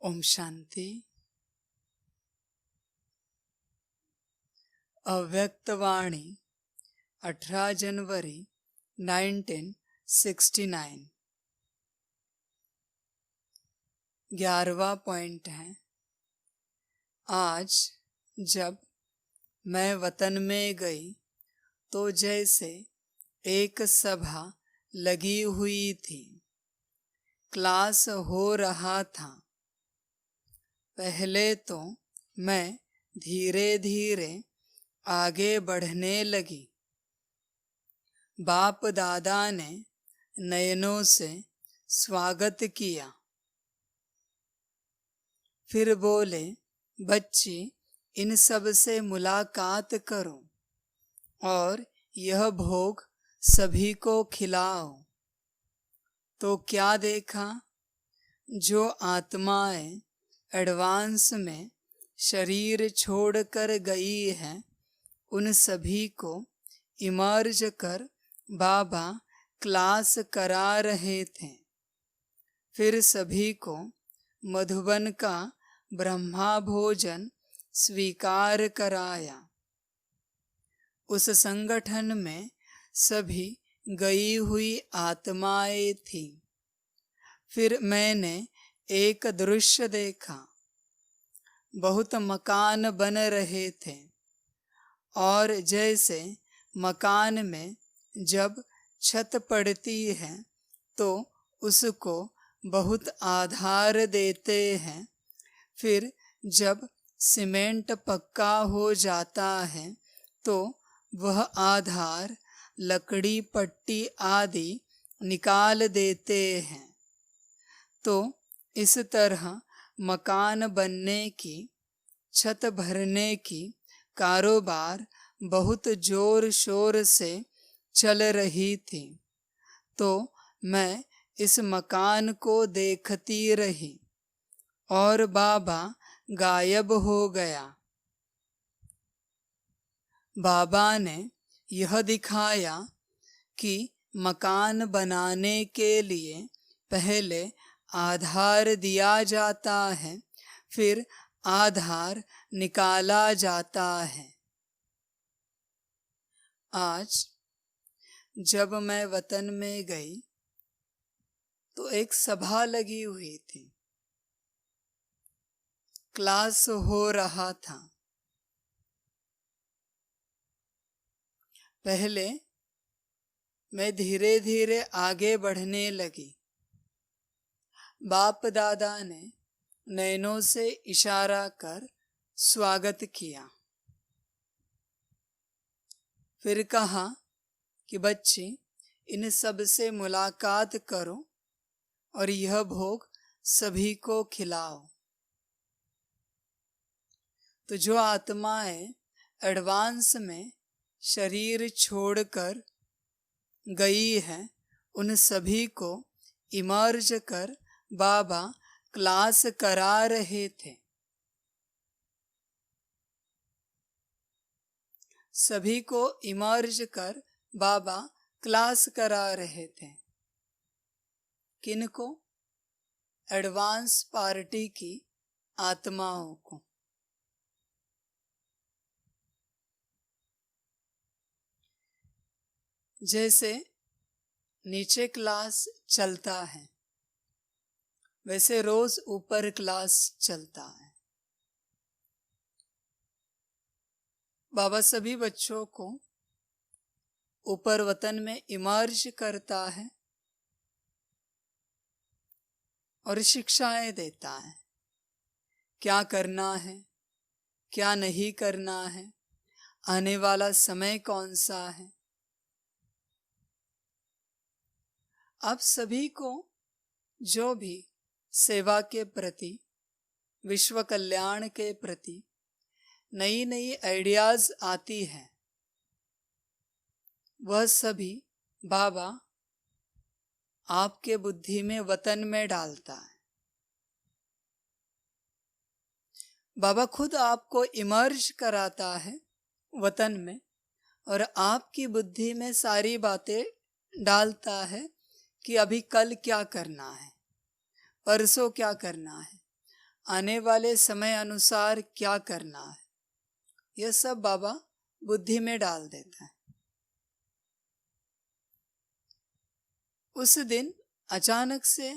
ओम शांति। अव्यक्तवाणी 18 जनवरी 1969। 11वां point है। आज जब मैं वतन में गई तो जैसे एक सभा लगी हुई थी, क्लास हो रहा था। पहले तो मैं धीरे धीरे आगे बढ़ने लगी। बाप दादा ने नयनों से स्वागत किया। फिर बोले, बच्ची इन सब से मुलाकात करो और यह भोग सभी को खिलाओ। तो क्या देखा, जो आत्माएं एडवांस में शरीर छोड़कर गई हैं, उन सभी को इमर्ज कर बाबा क्लास करा रहे थे। फिर सभी को मधुबन का ब्रह्मा भोजन स्वीकार कराया। उस संगठन में सभी गई हुई आत्माएं थी। फिर मैंने एक दृश्य देखा। बहुत मकान बन रहे थे और जैसे मकान में जब छत पड़ती है तो उसको बहुत आधार देते हैं। फिर जब सीमेंट पक्का हो जाता है तो वह आधार लकड़ी पट्टी आदि निकाल देते हैं। तो इस तरह मकान बनने की, छत भरने की कारोबार बहुत जोर शोर से चल रही थी। तो मैं इस मकान को देखती रही और बाबा गायब हो गया। बाबा ने यह दिखाया कि मकान बनाने के लिए पहले आधार दिया जाता है, फिर आधार निकाला जाता है। आज जब मैं वतन में गई तो एक सभा लगी हुई थी, क्लास हो रहा था। पहले मैं धीरे धीरे आगे बढ़ने लगी। बाप दादा ने नैनों से इशारा कर स्वागत किया। फिर कहा कि बच्ची इन सब से मुलाकात करो और यह भोग सभी को खिलाओ। तो जो आत्माएं एडवांस में शरीर छोड़कर गई हैं, उन सभी को इमर्ज कर बाबा क्लास करा रहे थे। सभी को इमर्ज कर बाबा क्लास करा रहे थे। किनको? एडवांस पार्टी की आत्माओं को। जैसे नीचे क्लास चलता है, वैसे रोज ऊपर क्लास चलता है। बाबा सभी बच्चों को ऊपर वतन में इमर्ज करता है और शिक्षाएं देता है। क्या करना है, क्या नहीं करना है, आने वाला समय कौन सा है। अब सभी को जो भी सेवा के प्रति, विश्व कल्याण के प्रति नई नई आइडियाज आती हैं, वह सभी बाबा आपके बुद्धि में वतन में डालता है। बाबा खुद आपको इमर्ज कराता है वतन में और आपकी बुद्धि में सारी बातें डालता है कि अभी कल क्या करना है, परसों क्या करना है, आने वाले समय अनुसार क्या करना है, यह सब बाबा बुद्धि में डाल देता है। उस दिन अचानक से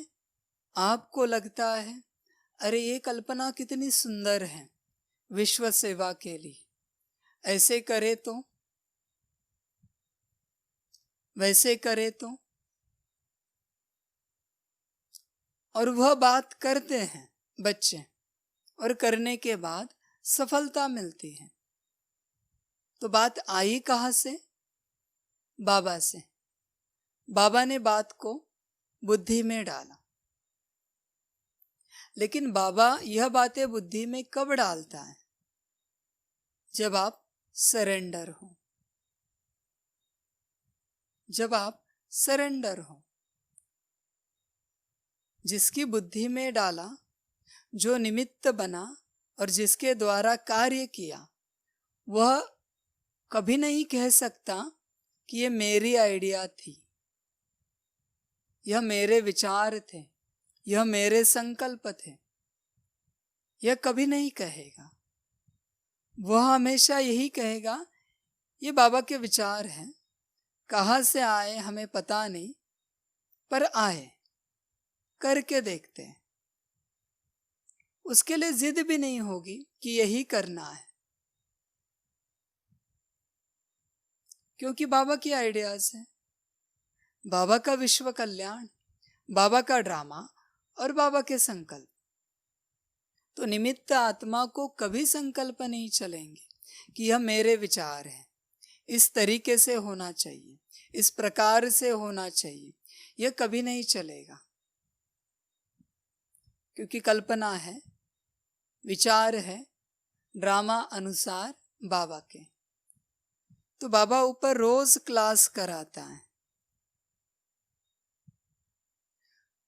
आपको लगता है, अरे ये कल्पना कितनी सुंदर है विश्व सेवा के लिए, ऐसे करे तो, वैसे करे तो, और वह बात करते हैं बच्चे, और करने के बाद सफलता मिलती है। तो बात आई कहाँ से? बाबा से। बाबा ने बात को बुद्धि में डाला। लेकिन बाबा यह बातें बुद्धि में कब डालता है? जब आप सरेंडर हो, जब आप सरेंडर हो। जिसकी बुद्धि में डाला, जो निमित्त बना और जिसके द्वारा कार्य किया, वह कभी नहीं कह सकता कि ये मेरी आइडिया थी, यह मेरे विचार थे, यह मेरे संकल्प थे। यह कभी नहीं कहेगा। वह हमेशा यही कहेगा, ये बाबा के विचार हैं, कहाँ से आए हमें पता नहीं, पर आए, करके देखते हैं। उसके लिए जिद भी नहीं होगी कि यही करना है, क्योंकि बाबा की आइडियाज है, बाबा का विश्व कल्याण, बाबा का ड्रामा और बाबा के संकल्प। तो निमित्त आत्मा को कभी संकल्प नहीं चलेंगे कि यह मेरे विचार हैं, इस तरीके से होना चाहिए, इस प्रकार से होना चाहिए, यह कभी नहीं चलेगा। क्योंकि कल्पना है, विचार है, ड्रामा अनुसार बाबा के। तो बाबा ऊपर रोज क्लास कराता है।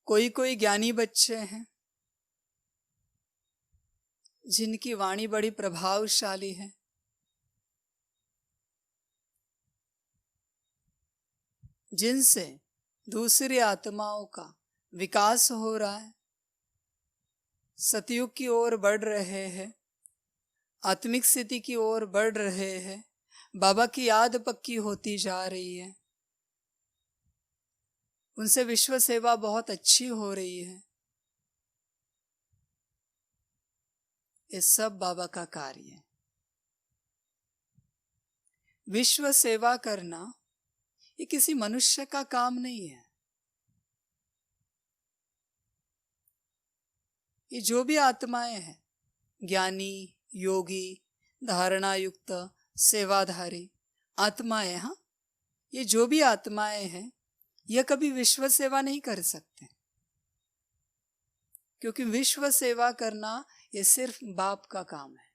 कोई कोई ज्ञानी बच्चे हैं जिनकी वाणी बड़ी प्रभावशाली है, जिनसे दूसरी आत्माओं का विकास हो रहा है, सतयुग की ओर बढ़ रहे हैं, आत्मिक स्थिति की ओर बढ़ रहे हैं, बाबा की याद पक्की होती जा रही है, उनसे विश्व सेवा बहुत अच्छी हो रही है। ये सब बाबा का कार्य है। विश्व सेवा करना ये किसी मनुष्य का काम नहीं है। ये जो भी आत्माएं हैं, ज्ञानी, योगी, धारणा युक्त, सेवाधारी आत्माएं, हाँ, ये जो भी आत्माएं हैं, यह कभी विश्व सेवा नहीं कर सकते, क्योंकि विश्व सेवा करना ये सिर्फ बाप का काम है।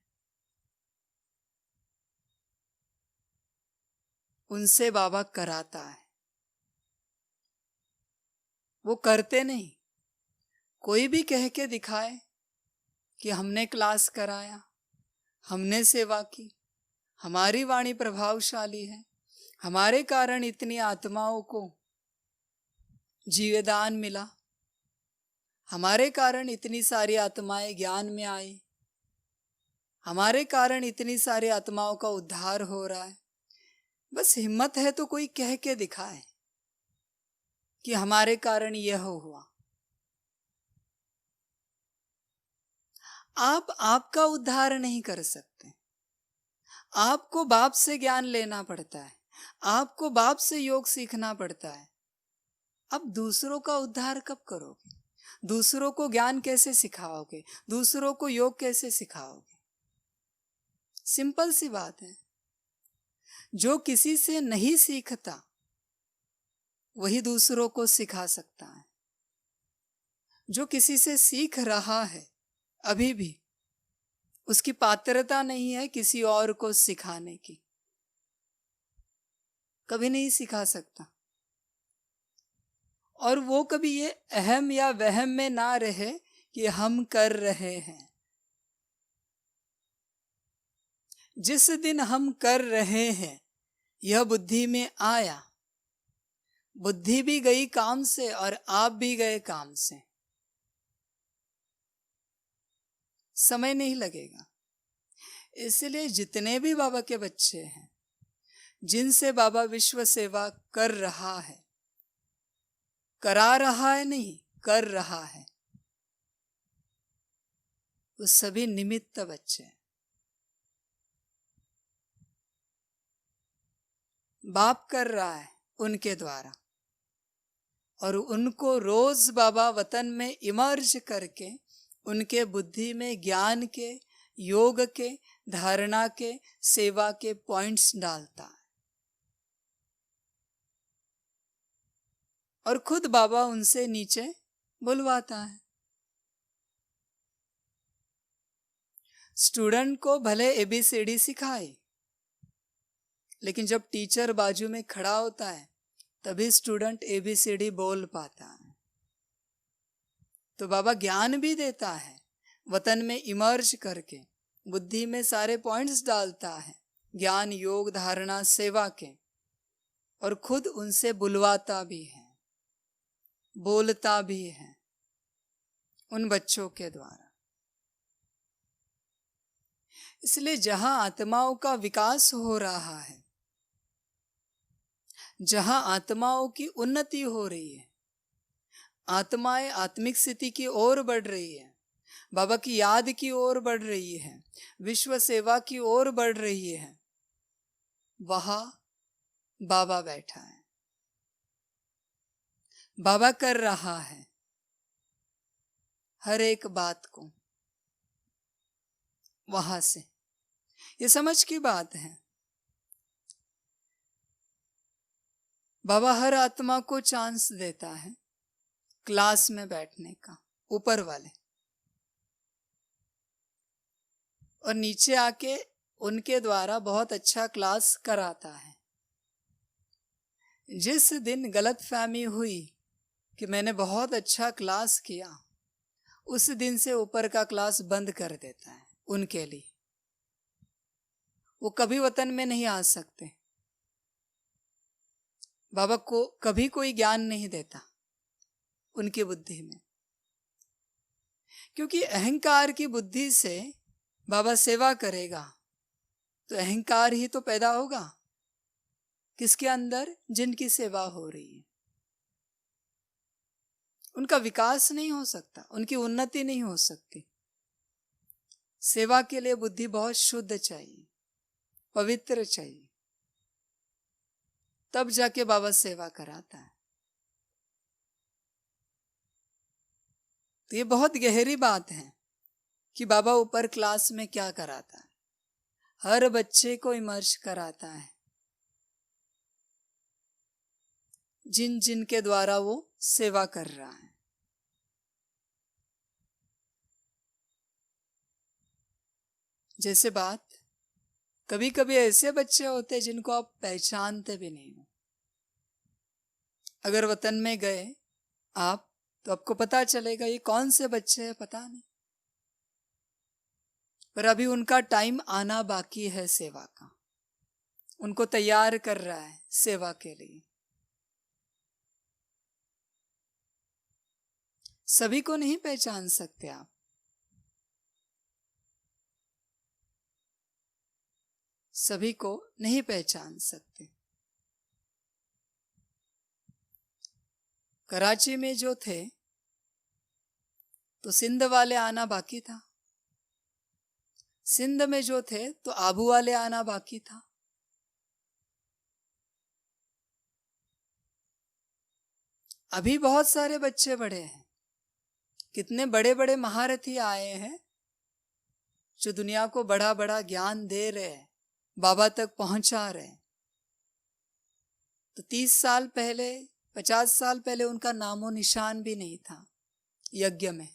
उनसे बाबा कराता है, वो करते नहीं। कोई भी कह के दिखाए कि हमने क्लास कराया, हमने सेवा की, हमारी वाणी प्रभावशाली है, हमारे कारण इतनी आत्माओं को जीवदान मिला, हमारे कारण इतनी सारी आत्माएं ज्ञान में आई, हमारे कारण इतनी सारी आत्माओं का उद्धार हो रहा है। बस हिम्मत है तो कोई कह के दिखाए कि हमारे कारण यह हुआ। आप आपका उद्धार नहीं कर सकते। आपको बाप से ज्ञान लेना पड़ता है, आपको बाप से योग सीखना पड़ता है। अब दूसरों का उद्धार कब करोगे? दूसरों को ज्ञान कैसे सिखाओगे? दूसरों को योग कैसे सिखाओगे? सिंपल सी बात है। जो किसी से नहीं सीखता वही दूसरों को सिखा सकता है। जो किसी से सीख रहा है अभी भी उसकी पात्रता नहीं है किसी और को सिखाने की, कभी नहीं सिखा सकता। और वो कभी ये अहम या वहम में ना रहे कि हम कर रहे हैं। जिस दिन हम कर रहे हैं यह बुद्धि में आया, बुद्धि भी गई काम से और आप भी गए काम से। समय नहीं लगेगा। इसलिए जितने भी बाबा के बच्चे हैं, जिनसे बाबा विश्व सेवा कर रहा है, करा रहा है नहीं, कर रहा है, वो सभी निमित्त बच्चे हैं। बाप कर रहा है उनके द्वारा, और उनको रोज बाबा वतन में इमर्ज करके उनके बुद्धि में ज्ञान के, योग के, धारणा के, सेवा के पॉइंट्स डालता है। और खुद बाबा उनसे नीचे बुलवाता है। स्टूडेंट को भले ABCD सिखाए, लेकिन जब टीचर बाजू में खड़ा होता है तभी स्टूडेंट ABCD बोल पाता है। तो बाबा ज्ञान भी देता है, वतन में इमर्ज करके बुद्धि में सारे पॉइंट्स डालता है, ज्ञान, योग, धारणा, सेवा के, और खुद उनसे बुलवाता भी है, बोलता भी है उन बच्चों के द्वारा। इसलिए जहां आत्माओं का विकास हो रहा है, जहां आत्माओं की उन्नति हो रही है, आत्माएं आत्मिक स्थिति की ओर बढ़ रही है, बाबा की याद की ओर बढ़ रही है, विश्व सेवा की ओर बढ़ रही है, वहां बाबा बैठा है, बाबा कर रहा है हर एक बात को। वहां से ये समझ की बात है, बाबा हर आत्मा को चांस देता है क्लास में बैठने का, ऊपर वाले, और नीचे आके उनके द्वारा बहुत अच्छा क्लास कराता है। जिस दिन गलतफहमी हुई कि मैंने बहुत अच्छा क्लास किया, उस दिन से ऊपर का क्लास बंद कर देता है उनके लिए। वो कभी वतन में नहीं आ सकते, बाबा को कभी कोई ज्ञान नहीं देता उनकी बुद्धि में, क्योंकि अहंकार की बुद्धि से बाबा सेवा करेगा तो अहंकार ही तो पैदा होगा किसके अंदर, जिनकी सेवा हो रही है। उनका विकास नहीं हो सकता, उनकी उन्नति नहीं हो सकती। सेवा के लिए बुद्धि बहुत शुद्ध चाहिए, पवित्र चाहिए, तब जाके बाबा सेवा कराता है। तो ये बहुत गहरी बात है कि बाबा ऊपर क्लास में क्या कराता है, हर बच्चे को इमर्ज कराता है, जिन जिन के द्वारा वो सेवा कर रहा है। जैसे बात, कभी कभी ऐसे बच्चे होते हैं जिनको आप पहचानते भी नहीं हो। अगर वतन में गए आप तो आपको पता चलेगा ये कौन से बच्चे हैं, पता नहीं, पर अभी उनका टाइम आना बाकी है सेवा का, उनको तैयार कर रहा है सेवा के लिए। सभी को नहीं पहचान सकते आप, सभी को नहीं पहचान सकते। कराची में जो थे तो सिंध वाले आना बाकी था, सिंध में जो थे तो आबू वाले आना बाकी था। अभी बहुत सारे बच्चे बड़े हैं, कितने बड़े बड़े महारथी आए हैं जो दुनिया को बड़ा बड़ा ज्ञान दे रहे हैं, बाबा तक पहुंचा रहे हैं। तो 30 साल पहले, 50 साल पहले उनका नामो निशान भी नहीं था यज्ञ में,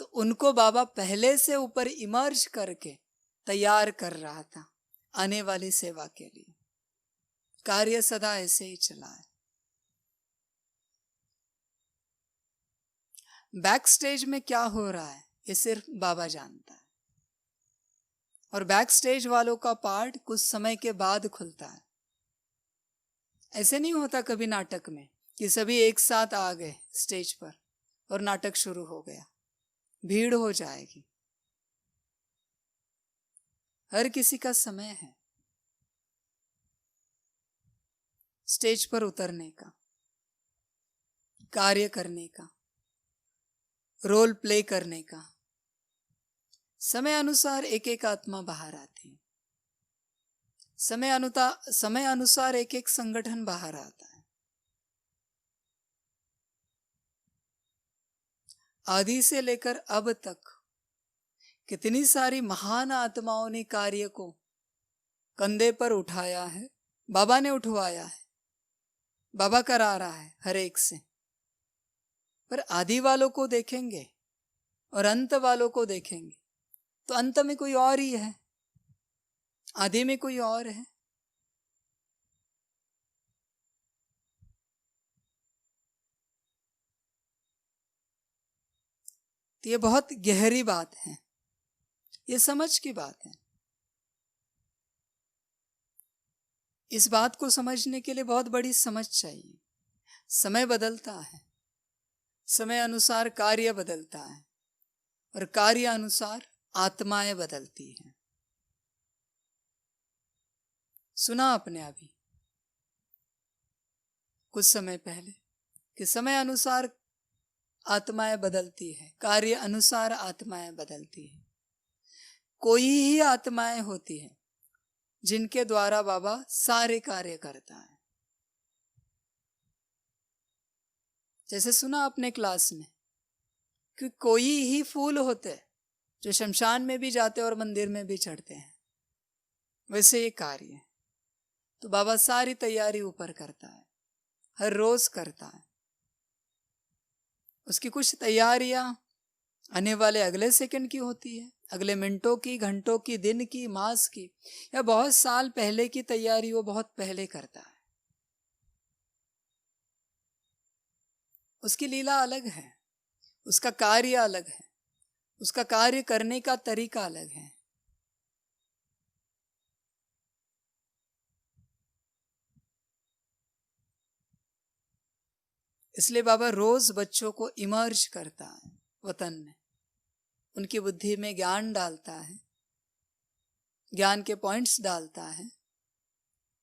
तो उनको बाबा पहले से ऊपर इमर्ज करके तैयार कर रहा था आने वाली सेवा के लिए। कार्य सदा ऐसे ही चला है। बैक स्टेज में क्या हो रहा है ये सिर्फ बाबा जानता है, और बैक स्टेज वालों का पार्ट कुछ समय के बाद खुलता है। ऐसे नहीं होता कभी नाटक में कि सभी एक साथ आ गए स्टेज पर और नाटक शुरू हो गया। भीड़ हो जाएगी। हर किसी का समय है स्टेज पर उतरने का, कार्य करने का, रोल प्ले करने का। समय अनुसार एक एक आत्मा बाहर आती है, समय अनुसार एक एक संगठन बाहर आता है। आदि से लेकर अब तक कितनी सारी महान आत्माओं ने कार्य को कंधे पर उठाया है, बाबा ने उठवाया है, बाबा करा रहा है हर एक से। पर आदि वालों को देखेंगे और अंत वालों को देखेंगे तो अंत में कोई और ही है, आदि में कोई और है। तो ये बहुत गहरी बात है, ये समझ की बात है। इस बात को समझने के लिए बहुत बड़ी समझ चाहिए। समय बदलता है, समय अनुसार कार्य बदलता है और कार्य अनुसार आत्माएं बदलती हैं। सुना आपने अभी कुछ समय पहले कि समय अनुसार आत्माएं बदलती है, कार्य अनुसार आत्माएं बदलती है। कोई ही आत्माएं होती है जिनके द्वारा बाबा सारे कार्य करता है। जैसे सुना आपने क्लास में कि कोई ही फूल होते जो शमशान में भी जाते और मंदिर में भी चढ़ते हैं, वैसे ये कार्य है। तो बाबा सारी तैयारी ऊपर करता है, हर रोज करता है। उसकी कुछ तैयारियां आने वाले अगले सेकंड की होती है, अगले मिनटों की, घंटों की, दिन की, मास की, या बहुत साल पहले की तैयारी वो बहुत पहले करता है। उसकी लीला अलग है, उसका कार्य अलग है, उसका कार्य करने का तरीका अलग है। इसलिए बाबा रोज बच्चों को इमर्ज करता है वतन में, उनकी बुद्धि में ज्ञान डालता है, ज्ञान के पॉइंट्स डालता है,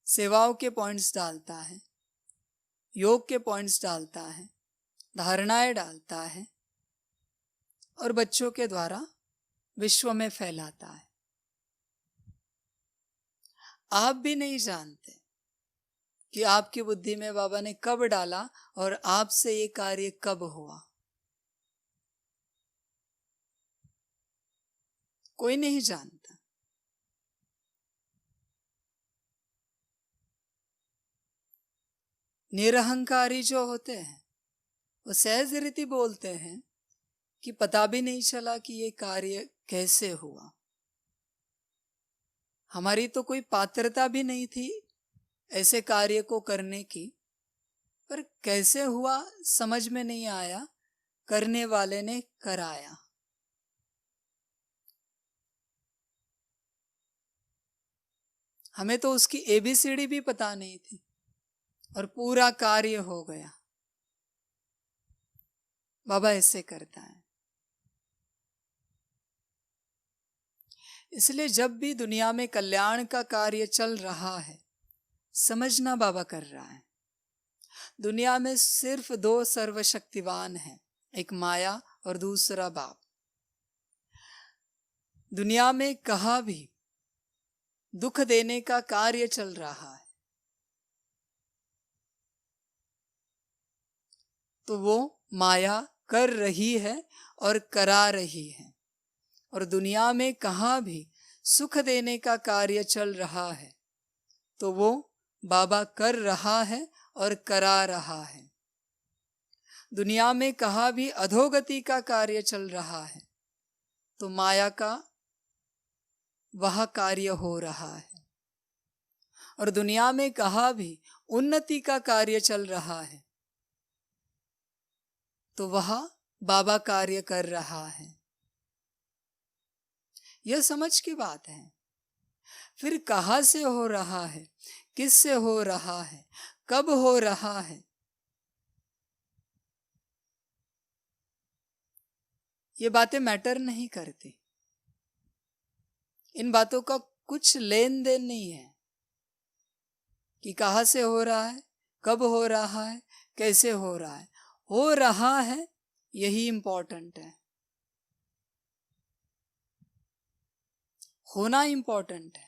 सेवाओं के पॉइंट्स डालता है, योग के पॉइंट्स डालता है, धारणाएं डालता है और बच्चों के द्वारा विश्व में फैलाता है। आप भी नहीं जानते कि आपकी बुद्धि में बाबा ने कब डाला और आपसे ये कार्य कब हुआ। कोई नहीं जानता। निरहंकारी जो होते हैं वो सहज रीति बोलते हैं कि पता भी नहीं चला कि ये कार्य कैसे हुआ। हमारी तो कोई पात्रता भी नहीं थी ऐसे कार्य को करने की, पर कैसे हुआ समझ में नहीं आया, करने वाले ने कराया। हमें तो उसकी एबीसीडी भी पता नहीं थी और पूरा कार्य हो गया। बाबा ऐसे करता है। इसलिए जब भी दुनिया में कल्याण का कार्य चल रहा है, समझना बाबा कर रहा है। दुनिया में सिर्फ दो सर्वशक्तिवान हैं, एक माया और दूसरा बाप। दुनिया में कहाँ भी दुख देने का कार्य चल रहा है तो वो माया कर रही है और करा रही है, और दुनिया में कहाँ भी सुख देने का कार्य चल रहा है तो वो बाबा कर रहा है और करा रहा है। दुनिया में कहाँ भी अधोगति का कार्य चल रहा है तो माया का वह कार्य हो रहा है, और दुनिया में कहाँ भी उन्नति का कार्य चल रहा है तो वह बाबा कार्य कर रहा है। यह समझ की बात है। फिर कहाँ से हो रहा है, किस से हो रहा है, कब हो रहा है, ये बातें मैटर नहीं करती, इन बातों का कुछ लेन देन नहीं है कि कहाँ से हो रहा है, कब हो रहा है, कैसे हो रहा है। हो रहा है, यही इंपॉर्टेंट है, होना इंपॉर्टेंट है।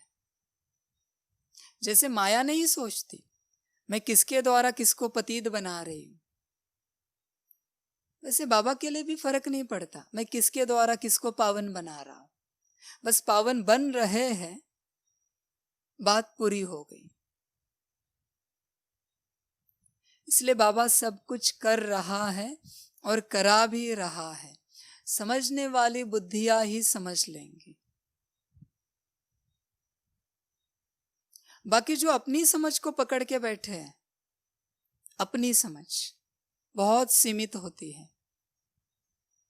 जैसे माया नहीं सोचती मैं किसके द्वारा किसको पतित बना रही हूं, वैसे बाबा के लिए भी फर्क नहीं पड़ता मैं किसके द्वारा किसको पावन बना रहा हूं, बस पावन बन रहे हैं, बात पूरी हो गई। इसलिए बाबा सब कुछ कर रहा है और करा भी रहा है, समझने वाली बुद्धियां ही समझ लेंगी। बाकी जो अपनी समझ को पकड़ के बैठे हैं, अपनी समझ बहुत सीमित होती है,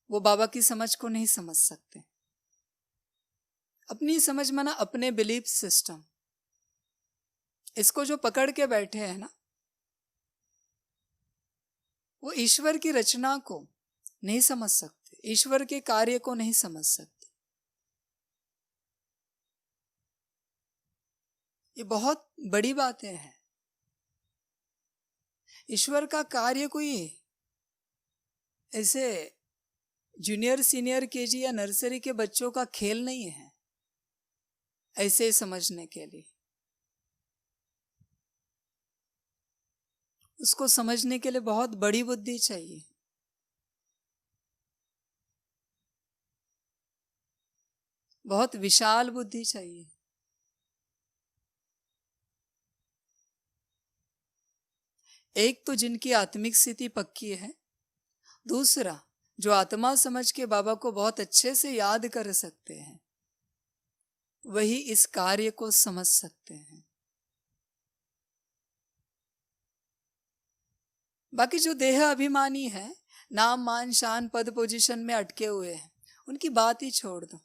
वो बाबा की समझ को नहीं समझ सकते। अपनी समझ माना अपने बिलीफ सिस्टम, इसको जो पकड़ के बैठे हैं ना, वो ईश्वर की रचना को नहीं समझ सकते, ईश्वर के कार्य को नहीं समझ सकते। ये बहुत बड़ी बातें हैं। ईश्वर का कार्य कोई ऐसे जूनियर सीनियर केजी या नर्सरी के बच्चों का खेल नहीं है ऐसे समझने के लिए। उसको समझने के लिए बहुत बड़ी बुद्धि चाहिए। बहुत विशाल बुद्धि चाहिए। एक तो जिनकी आत्मिक स्थिति पक्की है, दूसरा जो आत्मा समझ के बाबा को बहुत अच्छे से याद कर सकते हैं, वही इस कार्य को समझ सकते हैं। बाकी जो देह अभिमानी है, नाम मान शान पद पोजीशन में अटके हुए हैं, उनकी बात ही छोड़ दो।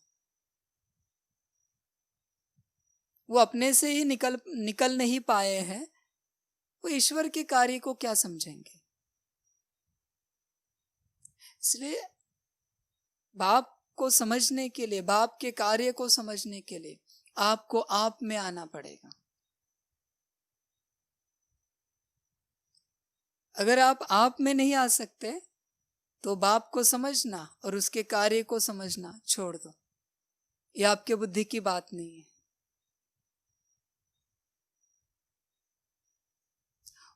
वो अपने से ही निकल नहीं पाए हैं, वो ईश्वर के कार्य को क्या समझेंगे। इसलिए बाप को समझने के लिए, बाप के कार्य को समझने के लिए आपको आप में आना पड़ेगा। अगर आप में नहीं आ सकते तो बाप को समझना और उसके कार्य को समझना छोड़ दो, यह आपके बुद्धि की बात नहीं है।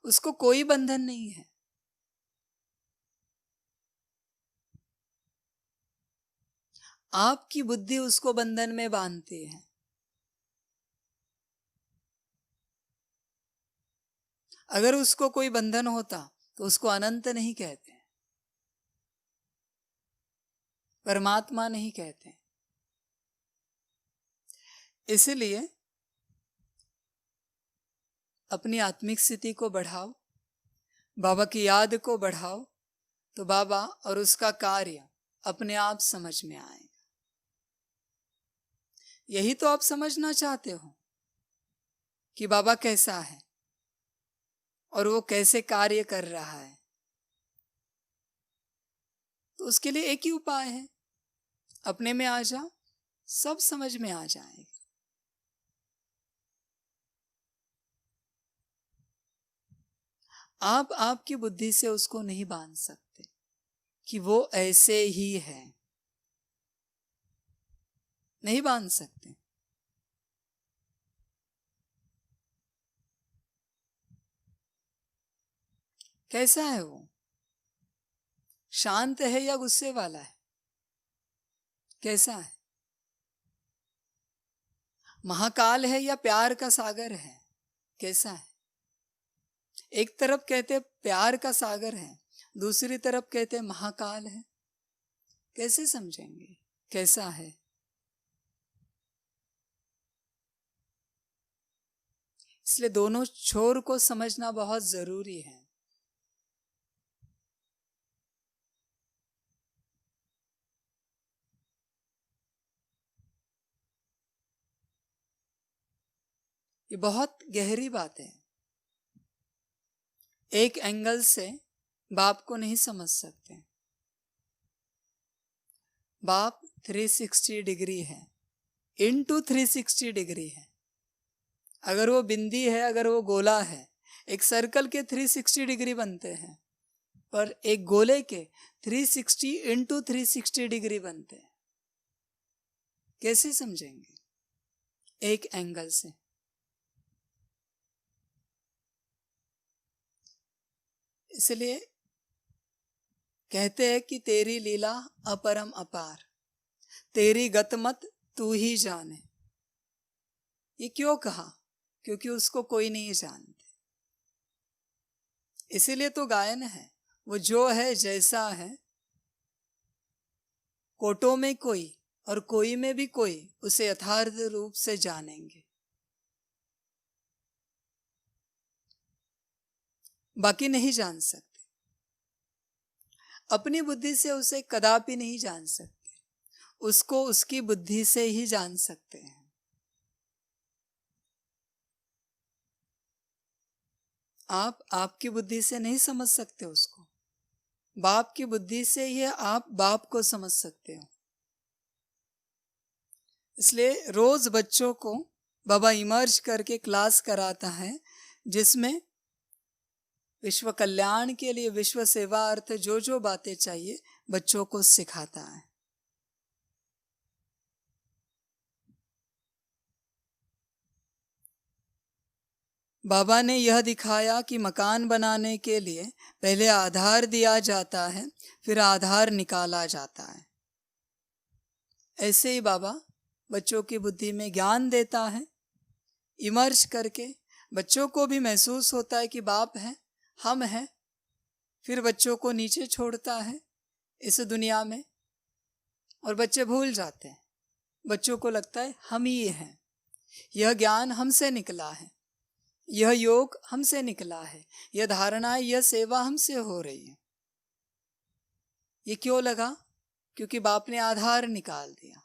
उसको कोई बंधन नहीं है। आपकी बुद्धि उसको बंधन में बांधती है। अगर उसको कोई बंधन होता तो उसको अनंत नहीं कहते, परमात्मा नहीं कहते। इसलिए अपनी आत्मिक स्थिति को बढ़ाओ, बाबा की याद को बढ़ाओ, तो बाबा और उसका कार्य अपने आप समझ में आएगा। यही तो आप समझना चाहते हो कि बाबा कैसा है और वो कैसे कार्य कर रहा है। तो उसके लिए एक ही उपाय है, अपने में आ जाओ, सब समझ में आ जाएगा। आप आपकी बुद्धि से उसको नहीं बांध सकते कि वो ऐसे ही है, नहीं बांध सकते। कैसा है वो, शांत है या गुस्से वाला है, कैसा है, महाकाल है या प्यार का सागर है, कैसा है। एक तरफ कहते प्यार का सागर है, दूसरी तरफ कहते महाकाल है, कैसे समझेंगे कैसा है। इसलिए दोनों छोर को समझना बहुत जरूरी है। ये बहुत गहरी बात है। एक एंगल से बाप को नहीं समझ सकते, बाप 360 डिग्री है, इनटू 360 डिग्री है। अगर वो बिंदी है, अगर वो गोला है, एक सर्कल के 360 डिग्री बनते हैं, पर एक गोले के 360 इंटू 360 डिग्री बनते हैं। कैसे समझेंगे? एक एंगल से। इसलिए कहते हैं कि तेरी लीला अपरम अपार, तेरी गतमत तू ही जाने। ये क्यों कहा? क्योंकि उसको कोई नहीं जानते। इसीलिए तो गायन है, वो जो है जैसा है, कोटों में कोई और कोई में भी कोई उसे यथार्थ रूप से जानेंगे, बाकी नहीं जान सकते। अपनी बुद्धि से उसे कदापि नहीं जान सकते, उसको उसकी बुद्धि से ही जान सकते हैं। आप आपकी बुद्धि से नहीं समझ सकते उसको, बाप की बुद्धि से ही आप बाप को समझ सकते हो। इसलिए रोज बच्चों को बाबा इमर्ज करके क्लास कराता है, जिसमें विश्व कल्याण के लिए, विश्व सेवा अर्थ जो जो बातें चाहिए बच्चों को सिखाता है। बाबा ने यह दिखाया कि मकान बनाने के लिए पहले आधार दिया जाता है, फिर आधार निकाला जाता है। ऐसे ही बाबा बच्चों की बुद्धि में ज्ञान देता है, इमर्ज करके बच्चों को भी महसूस होता है कि बाप है, हम हैं। फिर बच्चों को नीचे छोड़ता है इस दुनिया में, और बच्चे भूल जाते हैं। बच्चों को लगता है हम ही हैं, यह ज्ञान हमसे निकला है, यह योग हमसे निकला है, यह धारणा, यह सेवा हमसे हो रही है। ये क्यों लगा? क्योंकि बाप ने आधार निकाल दिया।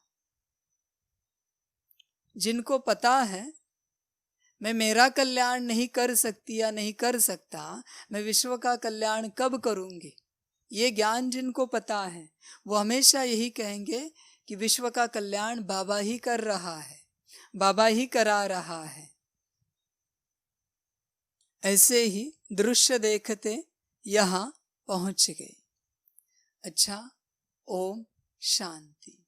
जिनको पता है मैं मेरा कल्याण नहीं कर सकती या नहीं कर सकता, मैं विश्व का कल्याण कब करूंगी, ये ज्ञान जिनको पता है वो हमेशा यही कहेंगे कि विश्व का कल्याण बाबा ही कर रहा है, बाबा ही करा रहा है। ऐसे ही दृश्य देखते यहाँ पहुंच गए। अच्छा, ओम शांति।